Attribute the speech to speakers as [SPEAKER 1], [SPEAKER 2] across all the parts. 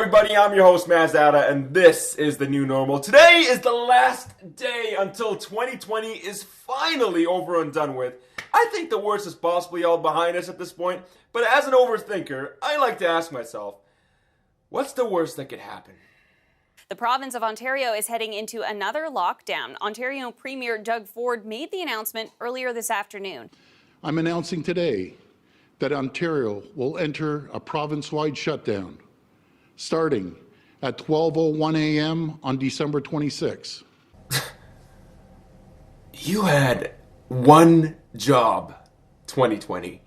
[SPEAKER 1] everybody, I'm your host Mazada, and this is the new normal. Today is the last day until 2020 is finally over and done with. I think the worst is possibly all behind us at this point, but as an overthinker, I like to ask myself, what's the worst that could happen?
[SPEAKER 2] The province of Ontario is heading into another lockdown. Ontario Premier Doug Ford made the announcement earlier this afternoon.
[SPEAKER 3] I'm announcing today that Ontario will enter a province-wide shutdown starting at 12:01 a.m. on December 26.
[SPEAKER 1] You had one job, 2020.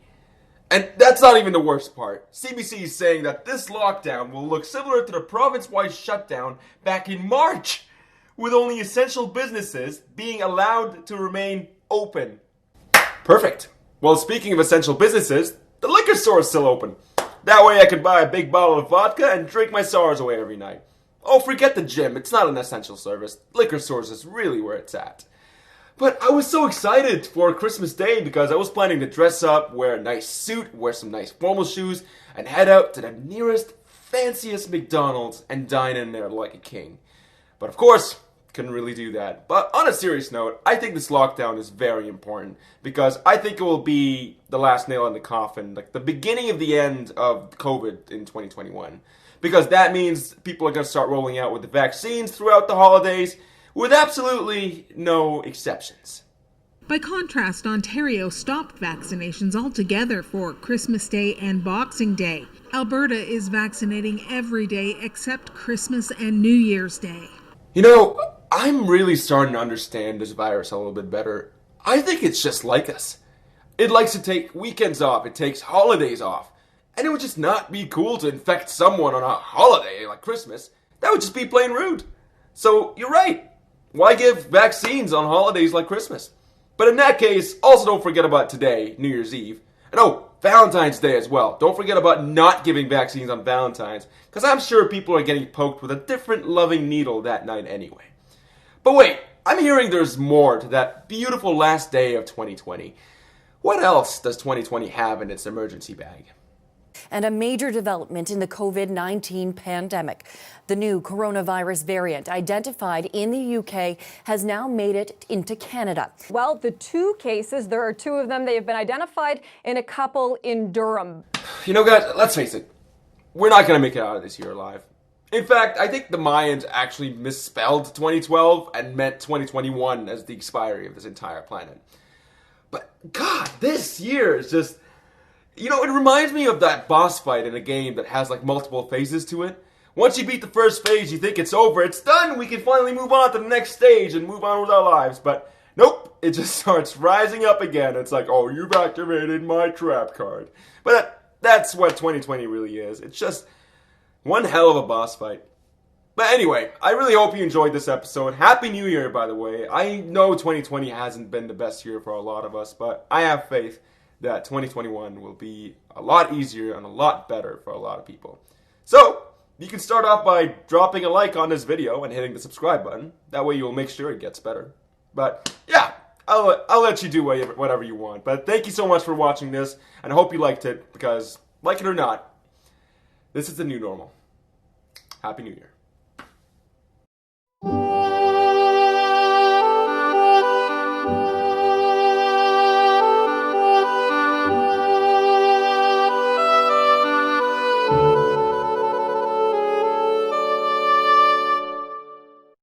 [SPEAKER 1] And that's not even the worst part. CBC is saying that this lockdown will look similar to the province-wide shutdown back in March, with only essential businesses being allowed to remain open. Perfect. Well, speaking of essential businesses, the liquor store is still open. That way I can buy a big bottle of vodka and drink my sorrows away every night. Oh, forget the gym. It's not an essential service. Liquor stores is really where it's at. But I was so excited for Christmas Day because I was planning to dress up, wear a nice suit, wear some nice formal shoes, and head out to the nearest, fanciest McDonald's and dine in there like a king. But of course, couldn't really do that. But on a serious note, I think this lockdown is very important because I think it will be the last nail in the coffin, like the beginning of the end of COVID in 2021. Because that means people are going to start rolling out with the vaccines throughout the holidays with absolutely no exceptions.
[SPEAKER 4] By contrast, Ontario stopped vaccinations altogether for Christmas Day and Boxing Day. Alberta is vaccinating every day except Christmas and New Year's Day.
[SPEAKER 1] You know, I'm really starting to understand this virus a little bit better. I think it's just like us. It likes to take weekends off, it takes holidays off. And it would just not be cool to infect someone on a holiday like Christmas. That would just be plain rude. So, you're right. Why give vaccines on holidays like Christmas? But in that case, also don't forget about today, New Year's Eve. And oh, Valentine's Day as well. Don't forget about not giving vaccines on Valentine's, because I'm sure people are getting poked with a different loving needle that night anyway. But wait, I'm hearing there's more to that beautiful last day of 2020. What else does 2020 have in its emergency bag?
[SPEAKER 5] And a major development in the COVID-19 pandemic. The new coronavirus variant identified in the UK has now made it into Canada.
[SPEAKER 6] Well, the two cases, there are two of them. They have been identified in a couple in Durham.
[SPEAKER 1] You know, guys, let's face it. We're not going to make it out of this year alive. In fact, I think the Mayans actually misspelled 2012 and meant 2021 as the expiry of this entire planet. But God, this year is just... You know, it reminds me of that boss fight in a game that has like multiple phases to it. Once you beat the first phase, you think it's over, it's done, we can finally move on to the next stage and move on with our lives. But nope, it just starts rising up again. It's like, oh, you've activated my trap card. But that's what 2020 really is. It's just one hell of a boss fight. But anyway, I really hope you enjoyed this episode. Happy New Year, by the way. I know 2020 hasn't been the best year for a lot of us, but I have faith that 2021 will be a lot easier and a lot better for a lot of people. So, you can start off by dropping a like on this video and hitting the subscribe button. That way you'll make sure it gets better. But, yeah, I'll let you do whatever you want. But thank you so much for watching this, and I hope you liked it, because, like it or not, this is the new normal. Happy New Year.